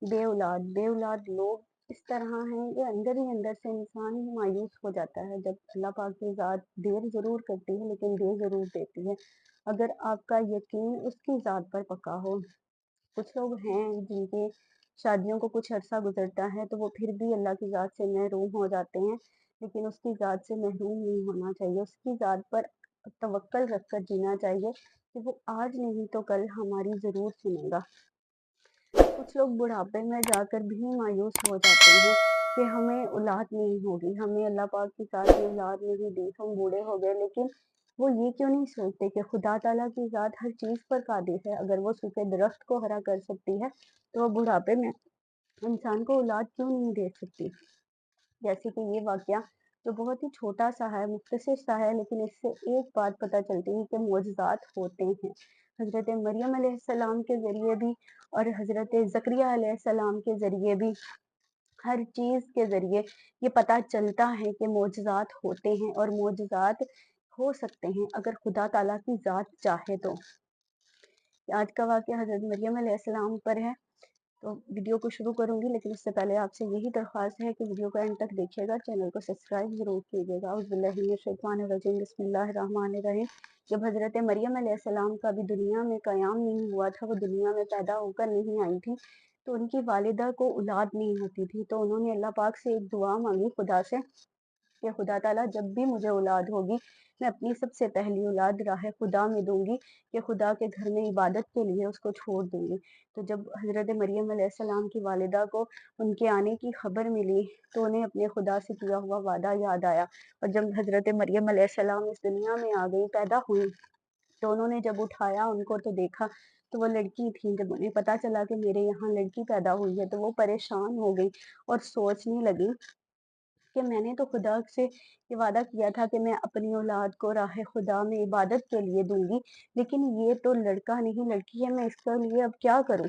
بے اولاد لوگ اس طرح ہیں کہ اندر ہی اندر سے انسان مایوس ہو جاتا ہے، جب اللہ پاک کی ذات دیر ضرور کرتی ہے لیکن دے ضرور دیتی ہے، اگر آپ کا یقین اس کی ذات پر پکا ہو۔ کچھ لوگ ہیں جن کے شادیوں کو کچھ عرصہ گزرتا ہے تو وہ پھر بھی اللہ کی ذات سے محروم ہو جاتے ہیں، لیکن اس کی ذات سے محروم نہیں ہونا چاہیے، اس کی ذات پر توکل رکھ کر جینا چاہیے کہ وہ آج نہیں تو کل ہماری ضرور سنے گا۔ کچھ لوگ بڑھاپے میں جا کر بھی مایوس ہو جاتے ہیں کہ ہمیں اولاد نہیں ہوگی، ہمیں اللہ پاک کی ذات نے اولاد نہیں دی، ہم بوڑھے ہو گئے، لیکن وہ یہ کیوں نہیں سوچتے کہ خدا تعالیٰ کی ذات ہر چیز پر قادر ہے، اگر وہ سوکھے درخت کو ہرا کر سکتی ہے تو وہ بڑھاپے میں انسان کو اولاد کیوں نہیں دے سکتی۔ جیسے کہ یہ واقعہ جو بہت ہی چھوٹا سا ہے، مختصر سا ہے، لیکن اس سے ایک بات پتہ چلتی ہے کہ معجزات ہوتے ہیں۔ حضرت مریم علیہ السلام کے ذریعے بھی اور حضرت زکریا علیہ السلام کے ذریعے بھی، ہر چیز کے ذریعے یہ پتہ چلتا ہے کہ معجزات ہوتے ہیں اور معجزات ہو سکتے ہیں اگر خدا تعالیٰ کی ذات چاہے تو۔ آج کا واقعہ حضرت مریم علیہ السلام پر ہے، تو ویڈیو کو شروع کروں گی، لیکن اس سے پہلے آپ سے یہی درخواست ہے کہ ویڈیو کو اینڈ تک دیکھیے گا، چینل کو سبسکرائب ضرور کیجیے گا۔ اعوذ باللہ من الشیطان الرجیم، بسم اللہ الرحمن الرحیم۔ جب حضرت مریم علیہ السلام کا بھی دنیا میں قیام نہیں ہوا تھا، وہ دنیا میں پیدا ہو کر نہیں آئی تھی، تو ان کی والدہ کو اولاد نہیں ہوتی تھی، تو انہوں نے اللہ پاک سے ایک دعا مانگی خدا سے کہ خدا تعالیٰ جب بھی مجھے اولاد ہوگی میں اپنی سب سے پہلی اولاد راہ خدا میں دوں گی، کہ خدا کے گھر میں عبادت کے لیے اس کو چھوڑ دوں گی۔ تو جب حضرت مریم علیہ السلام کی والدہ کو ان کے آنے کی خبر ملی تو انہیں اپنے خدا سے کیا ہوا وعدہ یاد آیا، اور جب حضرت مریم علیہ السلام اس دنیا میں آ گئی، پیدا ہوئی، تو انہوں نے جب اٹھایا ان کو تو دیکھا تو وہ لڑکی تھی۔ جب انہیں پتا چلا کہ میرے یہاں لڑکی پیدا ہوئی ہے تو وہ پریشان ہو گئی اور سوچنے لگی کہ میں نے تو خدا سے یہ وعدہ کیا تھا کہ میں اپنی اولاد کو راہ خدا میں عبادت کے لیے دوں گی، لیکن یہ تو لڑکا نہیں لڑکی ہے، میں اس کے لیے اب کیا کروں۔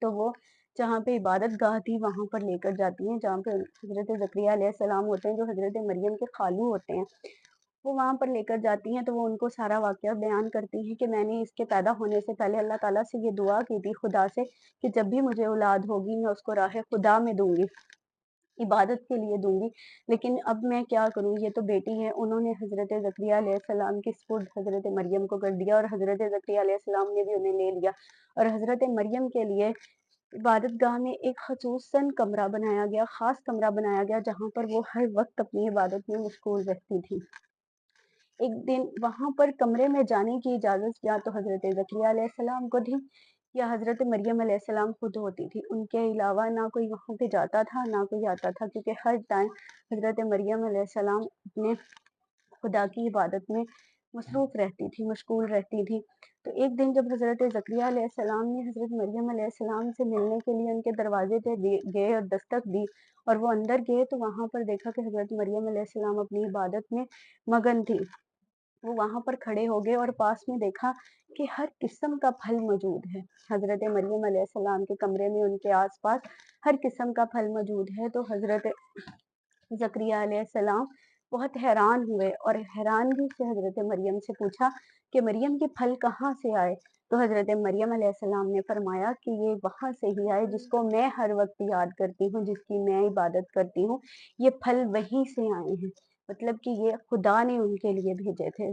تو وہ جہاں پہ عبادت گاہ تھی وہاں پر لے کر جاتی ہیں، جہاں پہ حضرت زکریا علیہ السلام ہوتے ہیں جو حضرت مریم کے خالو ہوتے ہیں، وہ وہاں پر لے کر جاتی ہیں، تو وہ ان کو سارا واقعہ بیان کرتی ہیں کہ میں نے اس کے پیدا ہونے سے پہلے اللہ تعالیٰ سے یہ دعا کی تھی خدا سے کہ جب بھی مجھے اولاد ہوگی میں اس کو راہ خدا میں دوں گی، عبادت کے لیے دوں گی، لیکن اب میں کیا کروں، یہ تو بیٹی ہے۔ انہوں نے حضرت زکریا علیہ السلام کی سپرد حضرت مریم کو کر دیا، اور حضرت زکریا علیہ السلام نے بھی انہیں لے لیا، اور حضرت مریم کے لیے عبادت گاہ میں ایک خصوصاً کمرہ بنایا گیا، خاص کمرہ بنایا گیا جہاں پر وہ ہر وقت اپنی عبادت میں مشغول رہتی تھی۔ ایک دن وہاں پر کمرے میں جانے کی اجازت یا تو حضرت زکریا علیہ السلام کو تھی یا حضرت مریم علیہ السلام خود ہوتی تھی، ان کے علاوہ نہ کوئی وہاں پہ جاتا تھا نہ کوئی آتا تھا، کیونکہ ہر ٹائم حضرت مریم علیہ السلام اپنے خدا کی عبادت میں مصروف رہتی تھی، مشغول رہتی تھی۔ تو ایک دن جب حضرت زکریا علیہ السلام نے حضرت مریم علیہ السلام سے ملنے کے لیے ان کے دروازے پہ گئے اور دستک دی اور وہ اندر گئے، تو وہاں پر دیکھا کہ حضرت مریم علیہ السلام اپنی عبادت میں مگن تھی۔ وہ وہاں پر کھڑے ہو گئے اور پاس میں دیکھا کہ ہر قسم کا پھل موجود ہے۔ حضرت مریم علیہ السلام کے کمرے میں ان کے آس پاس ہر قسم کا پھل موجود ہے، تو حضرت زکریا علیہ السلام بہت حیران ہوئے اور حیرانگی سے حضرت مریم سے پوچھا کہ مریم یہ پھل کہاں سے آئے؟ تو حضرت مریم علیہ السلام نے فرمایا کہ یہ وہاں سے ہی آئے جس کو میں ہر وقت یاد کرتی ہوں، جس کی میں عبادت کرتی ہوں، یہ پھل وہیں سے آئے ہیں، مطلب کہ یہ خدا نے ان کے لیے بھیجے تھے۔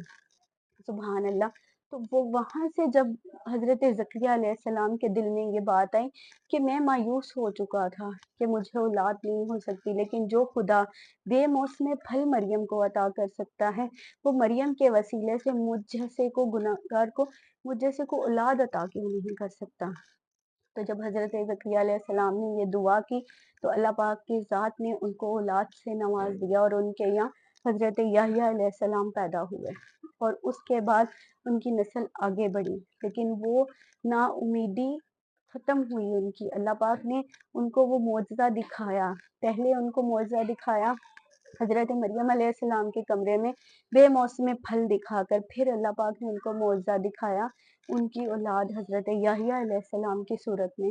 سبحان اللہ۔ تو وہ وہاں سے جب حضرت زکریا علیہ السلام کے دل میں یہ بات آئی کہ میں مایوس ہو چکا تھا کہ مجھے اولاد نہیں ہو سکتی، لیکن جو خدا بے موسم پھل مریم کو عطا کر سکتا ہے وہ مریم کے وسیلے سے مجھ جیسے کو گناہگار کو، مجھ جیسے کو اولاد عطا کیوں نہیں کر سکتا۔ تو جب حضرت زکریا علیہ السلام نے یہ دعا کی تو اللہ پاک کی ذات نے ان کو اولاد سے نواز دیا، اور ان کے یہاں حضرت یحییٰ علیہ السلام پیدا ہوئے، اور اس کے بعد ان کی نسل آگے بڑھی، لیکن وہ نا امیدی ختم ہوئی ان کی۔ اللہ پاک نے ان کو وہ معجزہ دکھایا، پہلے ان کو معجزہ دکھایا حضرت مریم علیہ السلام کے کمرے میں بے موسم پھل دکھا کر، پھر اللہ پاک نے ان کو معجزہ دکھایا ان کی اولاد حضرت یحییٰ علیہ السلام کی صورت میں۔